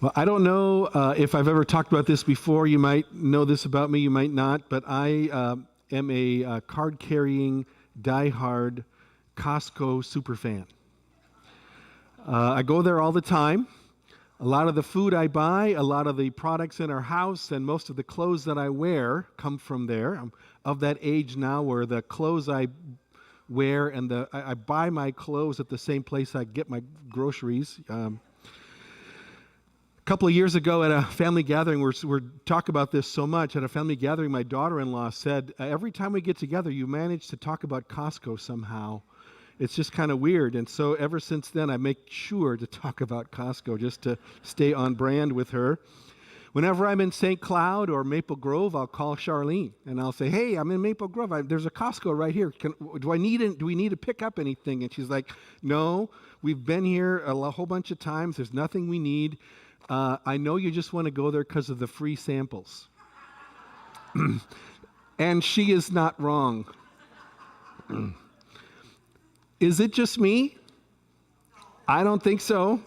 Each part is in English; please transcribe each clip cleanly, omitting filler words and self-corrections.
Well, I don't know if I've ever talked about this before. You might know this about me, you might not, but I am a card-carrying, die-hard Costco superfan. I go there all the time. A lot of the food I buy, a lot of the products in our house, and most of the clothes that I wear come from there. I'm of that age now where the clothes I wear and I buy my clothes at the same place I get my groceries. A couple of years ago at a family gathering, we're talking about this so much. At a family gathering, my daughter-in-law said, every time we get together, you manage to talk about Costco somehow. It's just kind of weird. And so ever since then, I make sure to talk about Costco just to stay on brand with her. Whenever I'm in St. Cloud or Maple Grove, I'll call Charlene and I'll say, hey, I'm in Maple Grove. There's a Costco right here. Do we need to pick up anything? And she's like, no, we've been here a whole bunch of times. There's nothing we need. I know you just want to go there because of the free samples. And she is not wrong. Is it just me? I don't think so.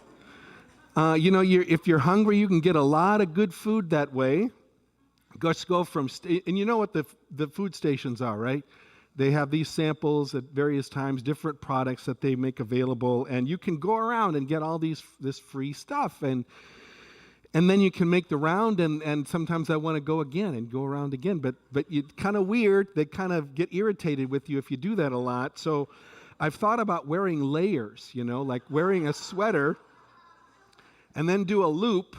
If you're hungry, you can get a lot of good food that way. Just go from, and you know what the food stations are, right? They have these samples at various times, different products that they make available, and you can go around and get all this free stuff, and then you can make the round, and sometimes I want to go again and go around again, but it's kind of weird. They kind of get irritated with you if you do that a lot. So I've thought about wearing layers, like wearing a sweater and then do a loop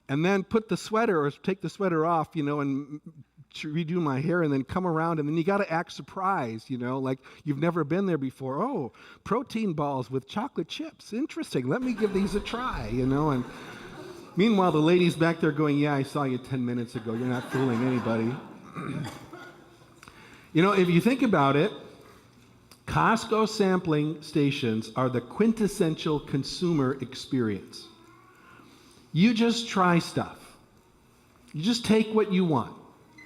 and then put the sweater or take the sweater off, and redo my hair and then come around, and then you got to act surprised, like you've never been there before. Oh, protein balls with chocolate chips. Interesting. Let me give these a try, and meanwhile, the lady's back there going, yeah, I saw you 10 minutes ago. You're not fooling anybody. If you think about it, Costco sampling stations are the quintessential consumer experience. You just try stuff. You just take what you want.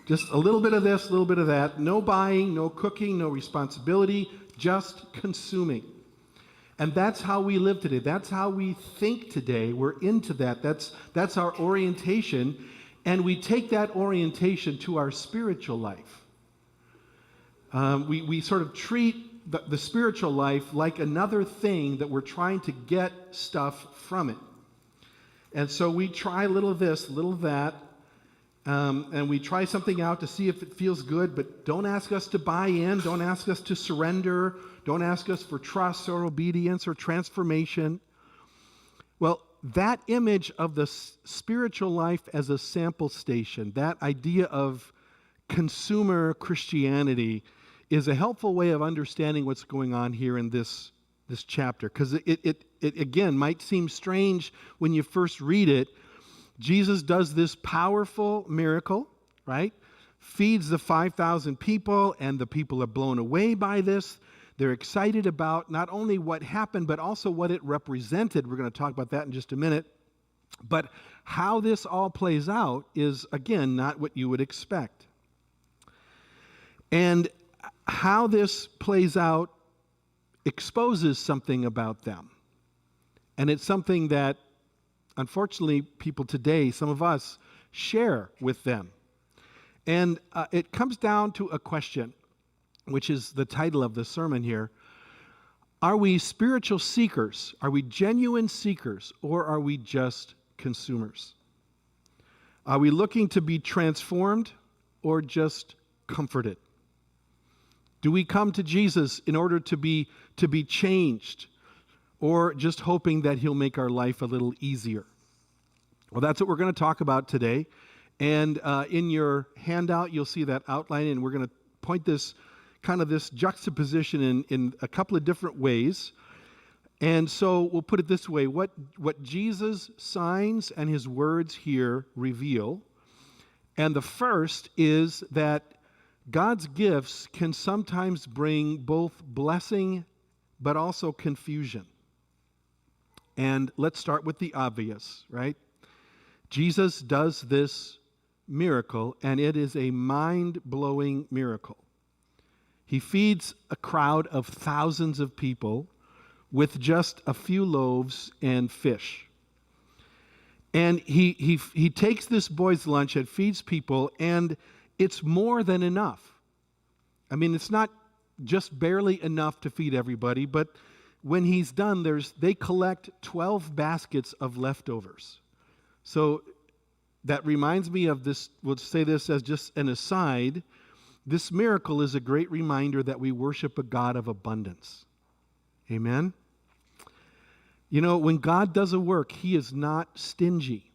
Just a little bit of this, a little bit of that. No buying, no cooking, no responsibility, just consuming. And that's how we live today. That's how we think today. We're into that. That's our orientation. And we take that orientation to our spiritual life. We sort of treat the spiritual life like another thing that we're trying to get stuff from it. And so we try a little of this, a little of that, and we try something out to see if it feels good, but don't ask us to buy in, don't ask us to surrender, don't ask us for trust or obedience or transformation. Well, that image of the spiritual life as a sample station, that idea of consumer Christianity, is a helpful way of understanding what's going on here in this chapter, because it again might seem strange when you first read it. Jesus does this powerful miracle, right? Feeds the 5,000 people, and the people are blown away by this. They're excited about not only what happened, but also what it represented. We're going to talk about that in just a minute. But how this all plays out is, again, not what you would expect. And how this plays out exposes something about them. And it's something that, unfortunately, people today, some of us, share with them. And it comes down to a question, which is the title of the sermon here. Are we spiritual seekers? Are we genuine seekers? Or are we just consumers? Are we looking to be transformed or just comforted? Do we come to Jesus in order to be changed, or just hoping that he'll make our life a little easier? Well, that's what we're going to talk about today. And in your handout, you'll see that outline, and we're going to point this juxtaposition in a couple of different ways. And so we'll put it this way: what Jesus' signs and his words here reveal. And the first is that God's gifts can sometimes bring both blessing but also confusion. And let's start with the obvious, right? Jesus does this miracle, and it is a mind-blowing miracle. He feeds a crowd of thousands of people with just a few loaves and fish. And he takes this boy's lunch and feeds people, and it's more than enough. I mean, it's not just barely enough to feed everybody, but when he's done, they collect 12 baskets of leftovers. So that reminds me of this. We'll say this as just an aside. This miracle is a great reminder that we worship a God of abundance. Amen? You know, when God does a work, he is not stingy.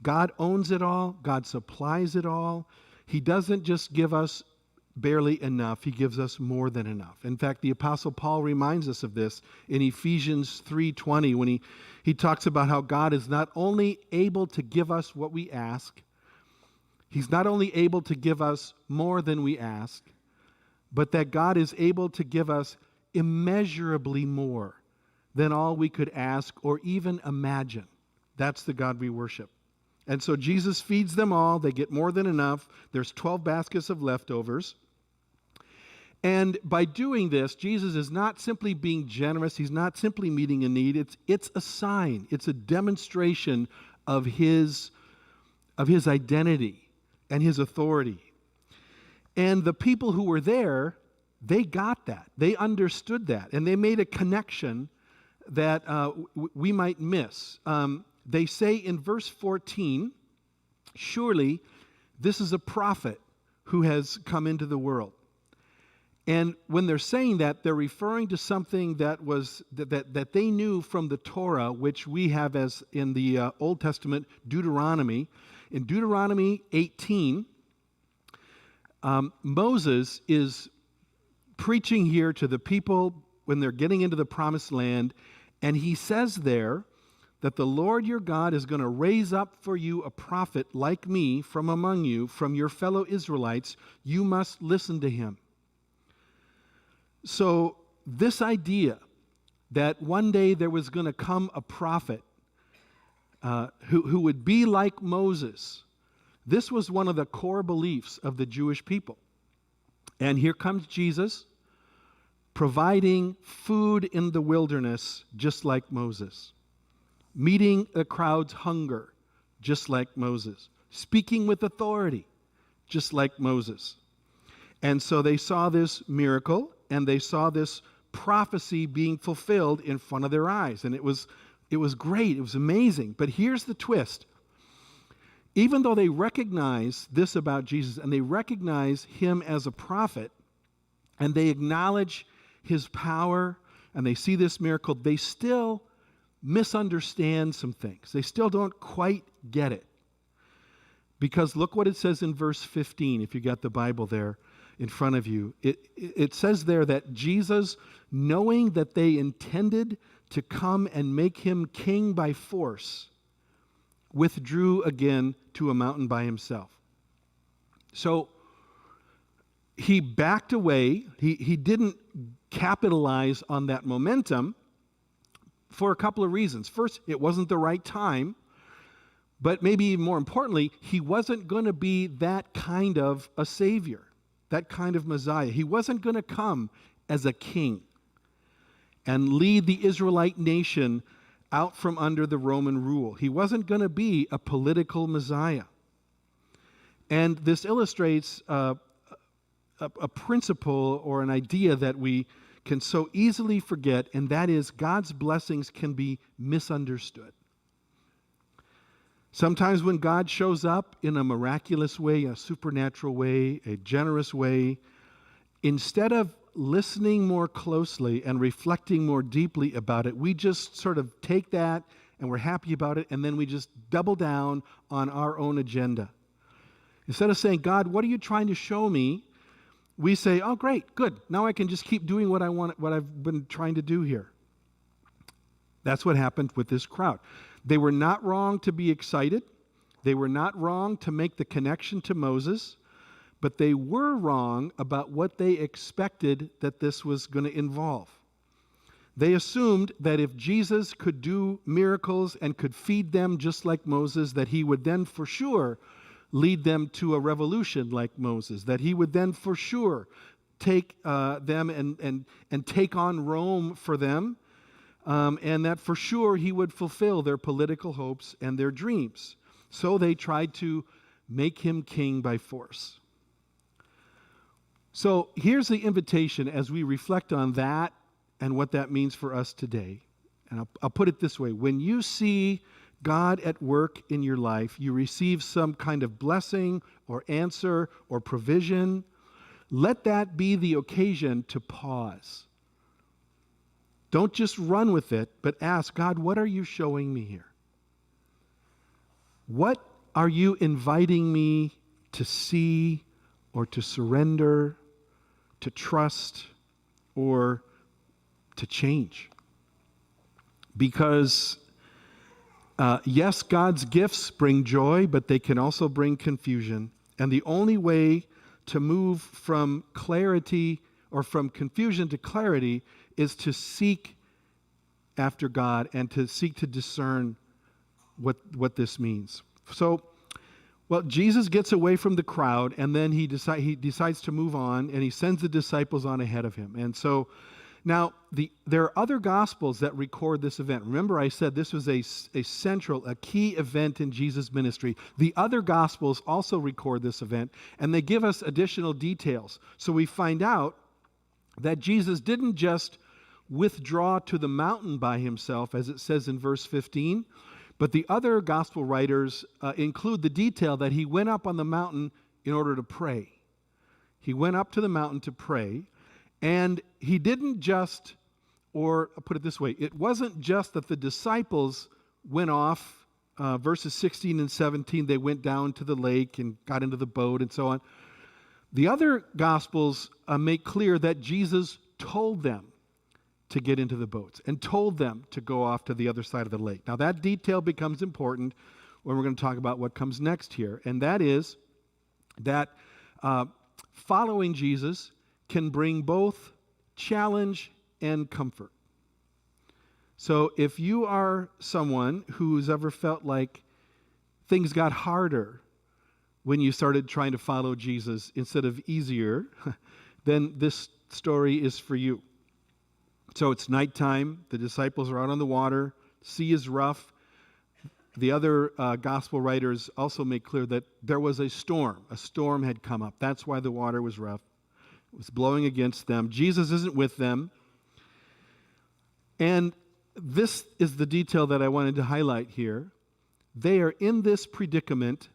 God owns it all. God supplies it all. He doesn't just give us barely enough. He gives us more than enough. In fact, the Apostle Paul reminds us of this in Ephesians 3:20 when he talks about how God is not only able to give us what we ask, he's not only able to give us more than we ask, but that God is able to give us immeasurably more than all we could ask or even imagine. That's the God we worship. And so Jesus feeds them all. They get more than enough. There's 12 baskets of leftovers. And by doing this, Jesus is not simply being generous. He's not simply meeting a need. It's a sign. It's a demonstration of his identity and his authority. And the people who were there, they got that. They understood that. And they made a connection that we might miss. They say in verse 14, surely this is a prophet who has come into the world. And when they're saying that, they're referring to something that they knew from the Torah, which we have as in the Old Testament, Deuteronomy. In Deuteronomy 18, Moses is preaching here to the people when they're getting into the promised land, and he says there that the Lord your God is going to raise up for you a prophet like me from among you, from your fellow Israelites. You must listen to him. So this idea that one day there was going to come a prophet who would be like Moses, this was one of the core beliefs of the Jewish people. And here comes Jesus, providing food in the wilderness just like Moses, meeting the crowd's hunger just like Moses, speaking with authority just like Moses. And so they saw this miracle, and they saw this prophecy being fulfilled in front of their eyes. And it was great. It was amazing. But here's the twist. Even though they recognize this about Jesus, and they recognize him as a prophet, and they acknowledge his power, and they see this miracle, they still misunderstand some things. They still don't quite get it. Because look what it says in verse 15, if you got the Bible there in front of you. It says there that Jesus, knowing that they intended to come and make him king by force, withdrew again to a mountain by himself. So he backed away. He didn't capitalize on that momentum for a couple of reasons. First, it wasn't the right time. But maybe even more importantly, he wasn't going to be that kind of a savior, that kind of Messiah. He wasn't going to come as a king and lead the Israelite nation out from under the Roman rule. He wasn't going to be a political Messiah. And this illustrates a principle or an idea that we can so easily forget, and that is God's blessings can be misunderstood. Sometimes when God shows up in a miraculous way, a supernatural way, a generous way, instead of listening more closely and reflecting more deeply about it, we just sort of take that and we're happy about it, and then we just double down on our own agenda. Instead of saying, God, what are you trying to show me? We say, oh, great, good. Now I can just keep doing what I want, what I've been trying to do here. That's what happened with this crowd. They were not wrong to be excited. They were not wrong to make the connection to Moses, but they were wrong about what they expected that this was going to involve. They assumed that if Jesus could do miracles and could feed them just like Moses, that he would then for sure lead them to a revolution like Moses, that he would then for sure take them and take on Rome for them. and that for sure he would fulfill their political hopes and their dreams. So they tried to make him king by force. So here's the invitation as we reflect on that and what that means for us today. And I'll put it this way. When you see God at work in your life, you receive some kind of blessing or answer or provision, let that be the occasion to pause. Don't just run with it, but ask, God, what are you showing me here? What are you inviting me to see or to surrender, to trust, or to change? Because, yes, God's gifts bring joy, but they can also bring confusion. And the only way to move from clarity or from confusion to clarity is to seek after God and to seek to discern what this means. So, well, Jesus gets away from the crowd, and then he decides to move on, and he sends the disciples on ahead of him. And so now there are other gospels that record this event. Remember, I said this was a key event in Jesus' ministry. The other gospels also record this event, and they give us additional details. So we find out that Jesus didn't just withdraw to the mountain by himself, as it says in verse 15, but the other gospel writers include the detail that he went up on the mountain in order to pray. He went up to the mountain to pray, and he didn't just, or I'll put it this way, it wasn't just that the disciples went off, verses 16 and 17, they went down to the lake and got into the boat and so on. The other gospels make clear that Jesus told them to get into the boats and told them to go off to the other side of the lake. Now that detail becomes important when we're going to talk about what comes next here, and that is that following Jesus can bring both challenge and comfort. So if you are someone who's ever felt like things got harder when you started trying to follow Jesus instead of easier, then this story is for you. So it's nighttime. The disciples are out on the water. Sea is rough. The other gospel writers also make clear that there was a storm. A storm had come up. That's why the water was rough. It was blowing against them. Jesus isn't with them. And this is the detail that I wanted to highlight here. They are in this predicament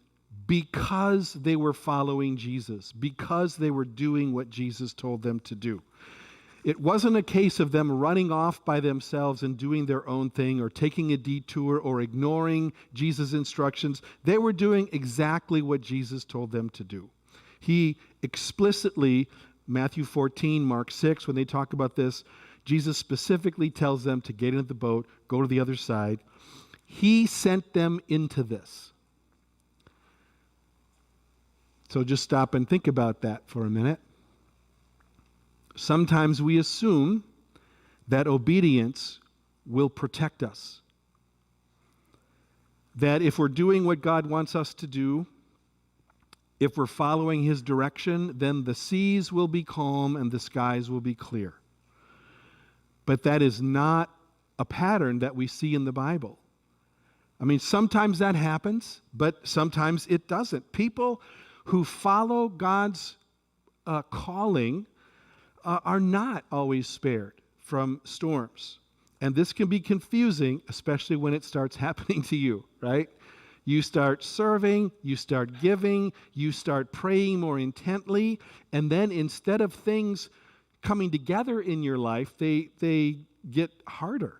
because they were following Jesus, because they were doing what Jesus told them to do. It wasn't a case of them running off by themselves and doing their own thing or taking a detour or ignoring Jesus' instructions. They were doing exactly what Jesus told them to do. He explicitly, Matthew 14, Mark 6, when they talk about this, Jesus specifically tells them to get into the boat, go to the other side. He sent them into this. So just stop and think about that for a minute. Sometimes we assume that obedience will protect us. That if we're doing what God wants us to do, if we're following His direction, then the seas will be calm and the skies will be clear. But that is not a pattern that we see in the Bible. I mean, sometimes that happens, but sometimes it doesn't. People who follow God's calling are not always spared from storms. And this can be confusing, especially when it starts happening to you, right? You start serving, you start giving, you start praying more intently, and then instead of things coming together in your life, they get harder.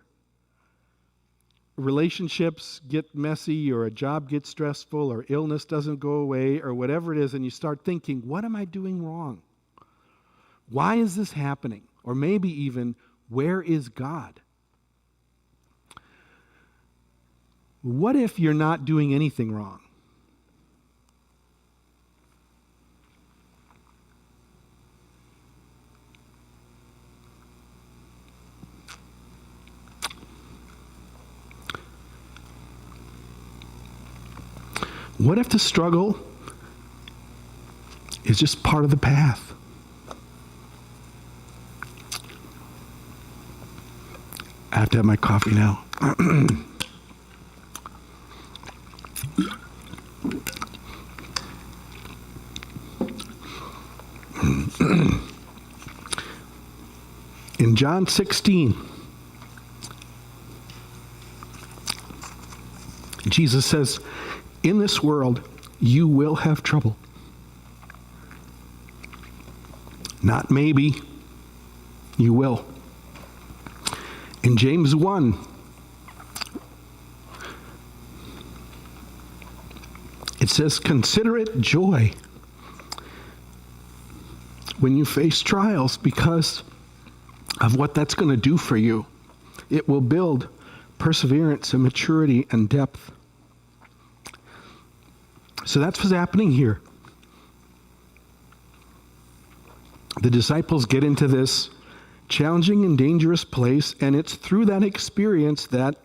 Relationships get messy, or a job gets stressful, or illness doesn't go away, or whatever it is, and you start thinking, what am I doing wrong? Why is this happening? Or maybe even, where is God? What if you're not doing anything wrong? What if the struggle is just part of the path? have to have my coffee now. In John 16, Jesus says, in this world, you will have trouble. Not maybe, you will. In James 1, it says, consider it joy when you face trials because of what that's going to do for you. It will build perseverance and maturity and depth. So that's what's happening here. The disciples get into this challenging and dangerous place, and it's through that experience that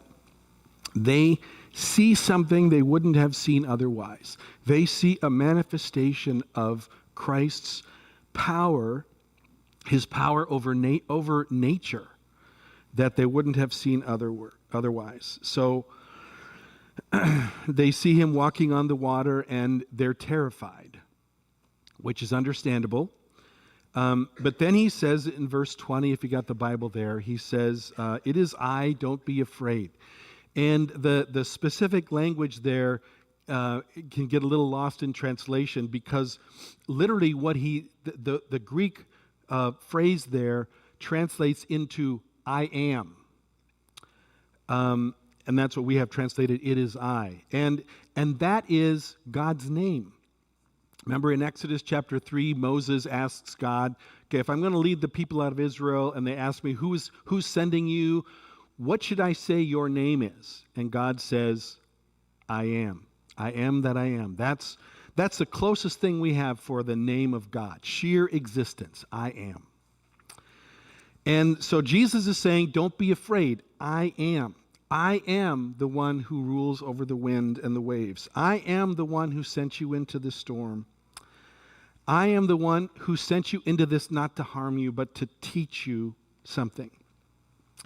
they see something they wouldn't have seen otherwise. They see a manifestation of Christ's power, his power over nature, that they wouldn't have seen otherwise. So they see him walking on the water, and they're terrified, which is understandable. But then he says in verse 20, if you got the Bible there, he says, it is I, don't be afraid. And the specific language there can get a little lost in translation, because literally what the Greek phrase there translates into I am. And that's what we have translated, it is I. And that is God's name. Remember in Exodus chapter 3, Moses asks God, okay, if I'm going to lead the people out of Israel and they ask me, who's sending you? What should I say your name is? And God says, I am. I am that I am. That's the closest thing we have for the name of God. Sheer existence. I am. And so Jesus is saying, don't be afraid. I am. I am the one who rules over the wind and the waves. I am the one who sent you into the storm. I am the one who sent you into this not to harm you, but to teach you something.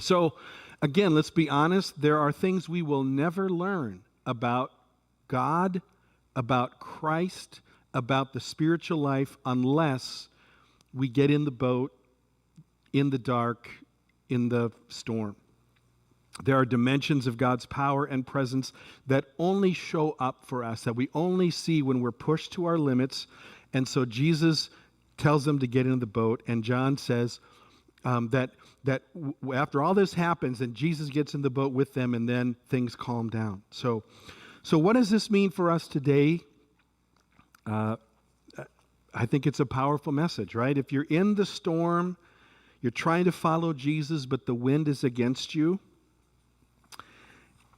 So, again, let's be honest. There are things we will never learn about God, about Christ, about the spiritual life, unless we get in the boat, in the dark, in the storm. There are dimensions of God's power and presence that only show up for us, that we only see when we're pushed to our limits. And so Jesus tells them to get into the boat, and John says that after all this happens, and Jesus gets in the boat with them, and then things calm down. So what does this mean for us today? I think it's a powerful message, right? If you're in the storm, you're trying to follow Jesus, but the wind is against you,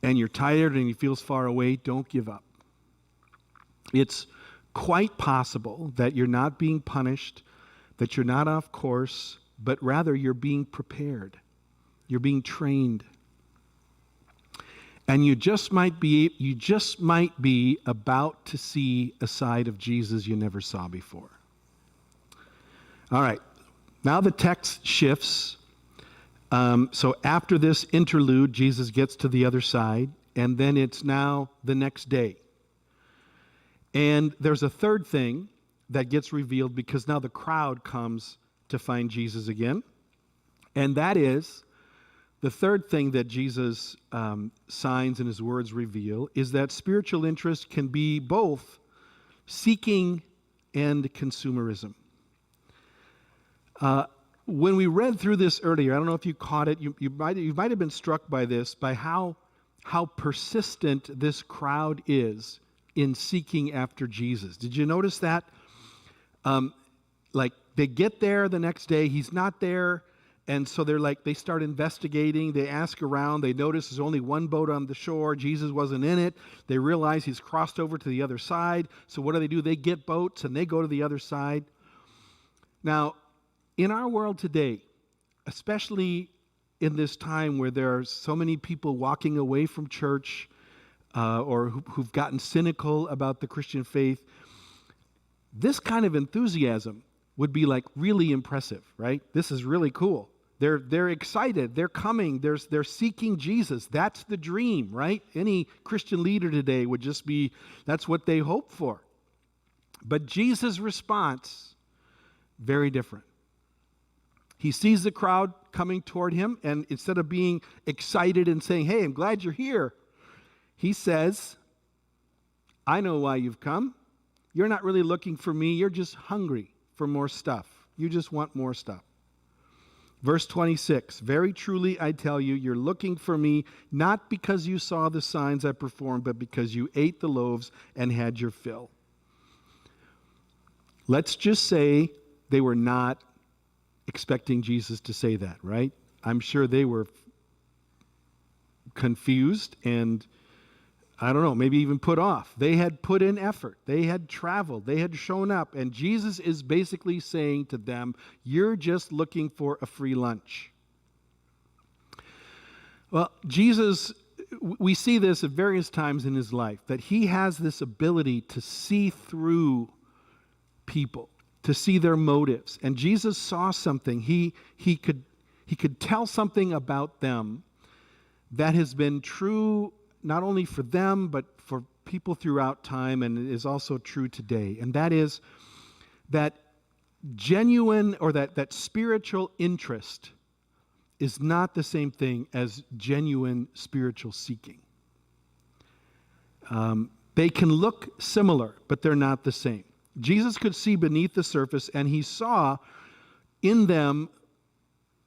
and you're tired and you feel far away, don't give up. It's quite possible that you're not being punished, that you're not off course, but rather you're being prepared. You're being trained. And you just might be about to see a side of Jesus you never saw before. All right. Now the text shifts. So after this interlude, Jesus gets to the other side, and then it's now the next day. And there's a third thing that gets revealed, because now the crowd comes to find Jesus again. And that is, the third thing that Jesus' signs and his words reveal is that spiritual interest can be both seeking and consumerism. When we read through this earlier, I don't know if you caught it, you might have been struck by this, by how persistent this crowd is in seeking after Jesus. Did you notice that? Like they get there the next day, he's not there, and so they start investigating, they ask around, they notice there's only one boat on the shore, Jesus wasn't in it, they realize he's crossed over to the other side, so what do? They get boats and they go to the other side. Now, in our world today, especially in this time where there are so many people walking away from church or who've gotten cynical about the Christian faith, this kind of enthusiasm would be like really impressive, right? This is really cool. They're excited. They're coming. They're seeking Jesus. That's the dream, right? Any Christian leader today would just be, that's what they hope for. But Jesus' response, very different. He sees the crowd coming toward him, and instead of being excited and saying, hey, I'm glad you're here, he says, I know why you've come. You're not really looking for me. You're just hungry for more stuff. You just want more stuff. Verse 26, very truly I tell you, you're looking for me not because you saw the signs I performed, but because you ate the loaves and had your fill. Let's just say they were not expecting Jesus to say that, right? I'm sure they were confused and, I don't know, maybe even put off. They had put in effort. They had traveled. They had shown up. And Jesus is basically saying to them, you're just looking for a free lunch. Well, Jesus, we see this at various times in his life, that he has this ability to see through people, to see their motives. And Jesus saw something. He could tell something about them that has been true not only for them, but for people throughout time, and it is also true today. And that is that genuine, or that spiritual interest is not the same thing as genuine spiritual seeking. They can look similar, but they're not the same. Jesus could see beneath the surface, and he saw in them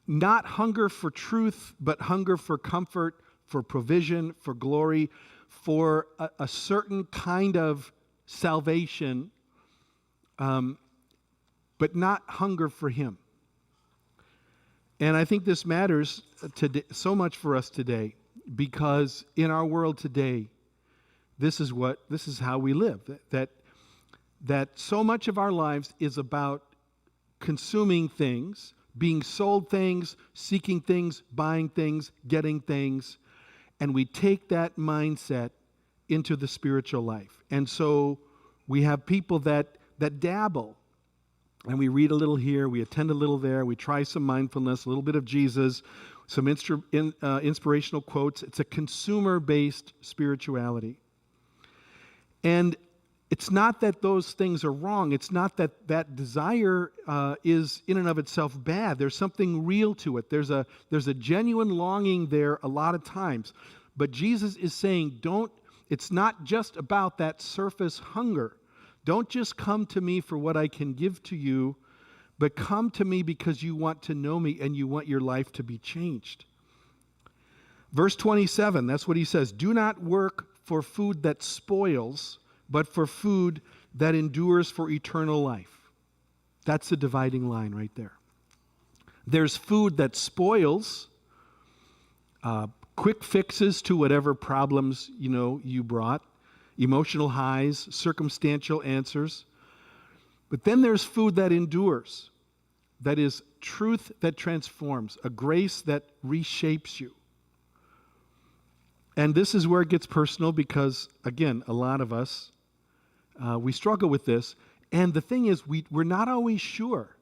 not hunger for truth, but hunger for comfort, for provision, for glory, for a certain kind of salvation, but not hunger for him. And I think this matters today, so much for us today, because in our world today, this is how we live. That so much of our lives is about consuming things, being sold things, seeking things, buying things, getting things, and we take that mindset into the spiritual life. And so we have people that dabble, and we read a little here, we attend a little there, we try some mindfulness, a little bit of Jesus, some inspirational quotes. It's a consumer-based spirituality. And it's not that those things are wrong. It's not that desire is in and of itself bad. There's something real to it. There's a genuine longing there a lot of times. But Jesus is saying, it's not just about that surface hunger. Don't just come to me for what I can give to you, but come to me because you want to know me and you want your life to be changed. Verse 27, that's what he says. Do not work for food that spoils, but for food that endures for eternal life. That's the dividing line right there. There's food that spoils, quick fixes to whatever problems you brought, emotional highs, circumstantial answers. But then there's food that endures, that is truth that transforms, a grace that reshapes you. And this is where it gets personal because, again, a lot of us, we struggle with this. And the thing is, we're not always sure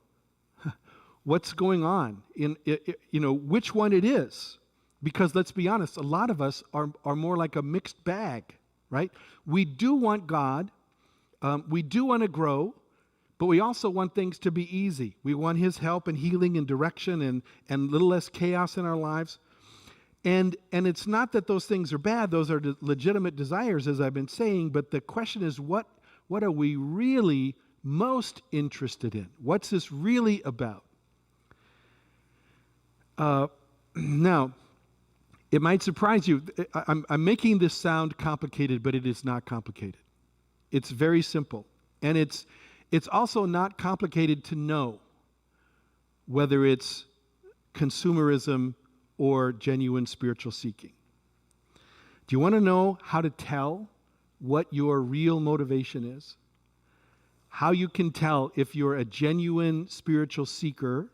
what's going on, which one it is. Because let's be honest, a lot of us are more like a mixed bag, right? We do want God. We do want to grow. But we also want things to be easy. We want his help and healing and direction and a little less chaos in our lives. And it's not that those things are bad. Those are legitimate desires, as I've been saying. But the question is, what are we really most interested in? What's this really about? Now, it might surprise you. I'm making this sound complicated, but it is not complicated. It's very simple. And it's also not complicated to know whether it's consumerism or genuine spiritual seeking. Do you want to know how to tell what your real motivation is? How you can tell if you're a genuine spiritual seeker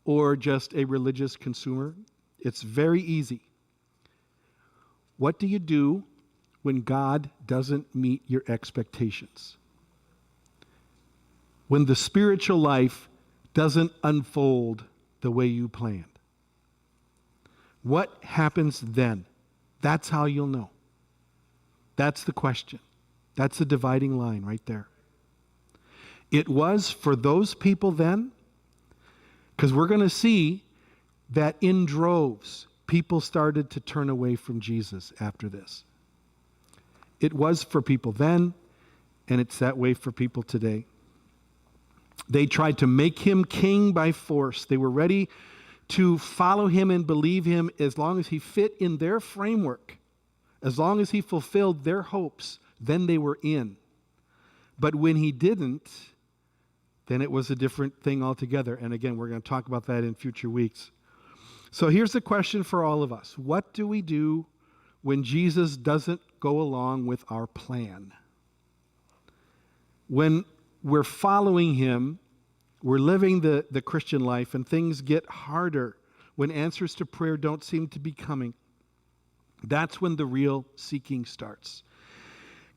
or just a religious consumer? It's very easy. What do you do when God doesn't meet your expectations? When the spiritual life doesn't unfold the way you planned? What happens then? That's how you'll know. That's the question. That's the dividing line right there. It was for those people then, because we're going to see that in droves, people started to turn away from Jesus after this. It was for people then, and it's that way for people today. They tried to make him king by force. They were ready to follow him and believe him as long as he fit in their framework, as long as he fulfilled their hopes, then they were in. But when he didn't, then it was a different thing altogether. And again, we're going to talk about that in future weeks. So here's the question for all of us. What do we do when Jesus doesn't go along with our plan? When we're following him, we're living the Christian life, and things get harder, when answers to prayer don't seem to be coming, that's when the real seeking starts.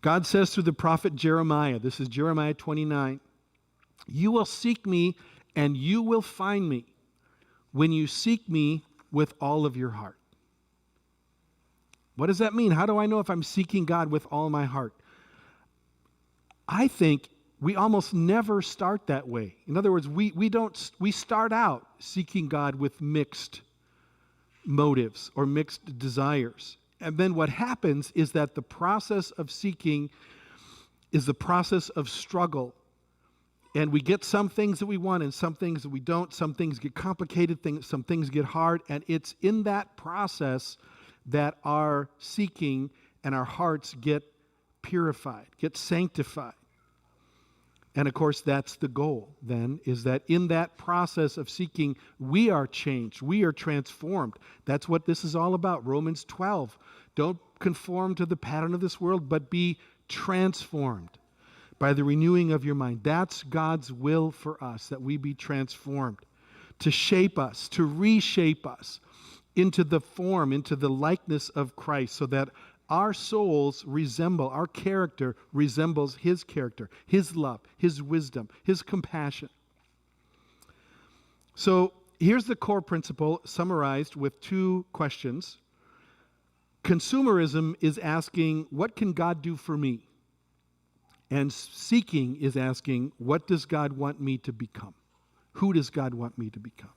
God says through the prophet Jeremiah, this is Jeremiah 29, "You will seek me and you will find me when you seek me with all of your heart." What does that mean? How do I know if I'm seeking God with all my heart? I think we almost never start that way. In other words, we start out seeking God with mixed motives or mixed desires. And then what happens is that the process of seeking is the process of struggle. And we get some things that we want and some things that we don't. Some things get complicated, some things get hard. And it's in that process that our seeking and our hearts get purified, get sanctified. And of course, that's the goal then, is that in that process of seeking, we are changed, we are transformed. That's what this is all about. Romans 12. Don't conform to the pattern of this world, but be transformed by the renewing of your mind. That's God's will for us, that we be transformed, to shape us, to reshape us into the form, into the likeness of Christ, so that our souls resemble, our character resembles his character, his love, his wisdom, his compassion. So here's the core principle summarized with two questions. Consumerism is asking, what can God do for me? And seeking is asking, what does God want me to become? Who does God want me to become?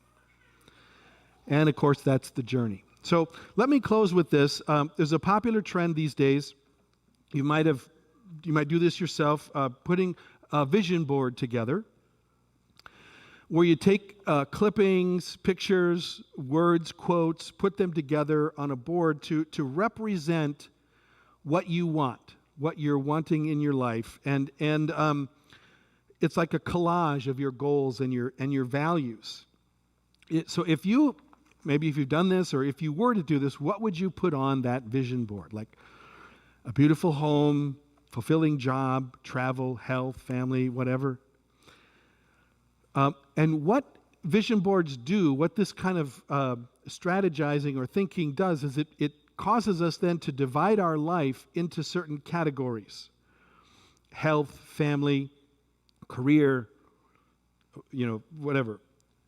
And of course, that's the journey. So let me close with this. There's a popular trend these days. You might do this yourself, putting a vision board together, where you take clippings, pictures, words, quotes, put them together on a board to represent what you want, what you're wanting in your life, and it's like a collage of your goals and your values. So maybe if you've done this, or if you were to do this, what would you put on that vision board? Like a beautiful home, fulfilling job, travel, health, family, whatever. And what vision boards do, what this kind of strategizing or thinking does, is it causes us then to divide our life into certain categories. Health, family, career, whatever.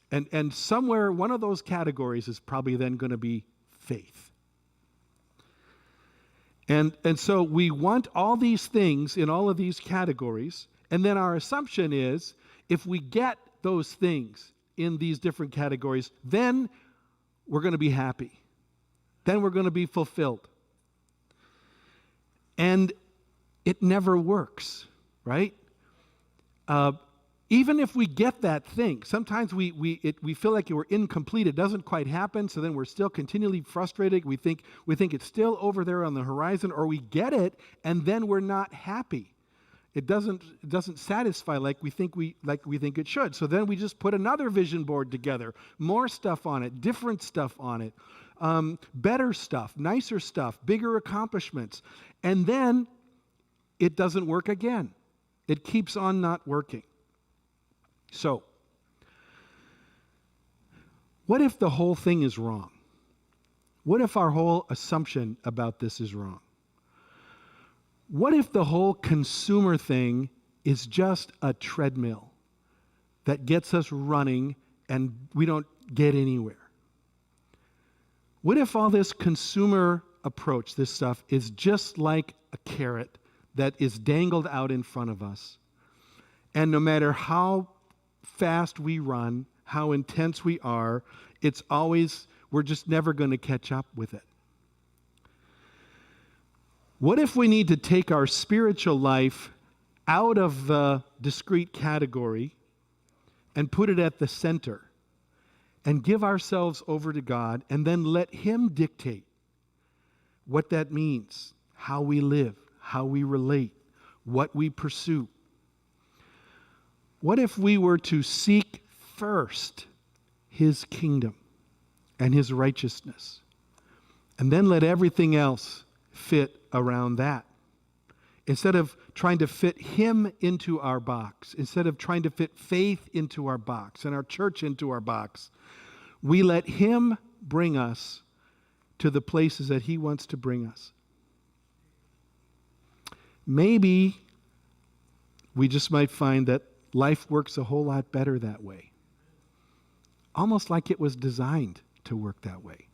And somewhere, one of those categories is probably then going to be faith. And so we want all these things in all of these categories, and then our assumption is, if we get those things in these different categories, then we're going to be happy. Then we're going to be fulfilled. And it never works, right? Even if we get that thing, sometimes we feel like we're incomplete. It doesn't quite happen, so then we're still continually frustrated. We think it's still over there on the horizon, or we get it and then we're not happy. It doesn't satisfy like we think it should. So then we just put another vision board together, more stuff on it, different stuff on it, better stuff, nicer stuff, bigger accomplishments, and then it doesn't work again. It keeps on not working. So, what if the whole thing is wrong? What if our whole assumption about this is wrong? What if the whole consumer thing is just a treadmill that gets us running and we don't get anywhere? What if all this consumer approach, this stuff, is just like a carrot that is dangled out in front of us, and no matter how fast we run, how intense we are, we're just never going to catch up with it? What if we need to take our spiritual life out of the discrete category and put it at the center and give ourselves over to God and then let Him dictate what that means, how we live, how we relate, what we pursue? What if we were to seek first His kingdom and His righteousness, and then let everything else fit around that? Instead of trying to fit Him into our box, instead of trying to fit faith into our box and our church into our box, we let Him bring us to the places that He wants to bring us. Maybe we just might find that life works a whole lot better that way. Almost like it was designed to work that way.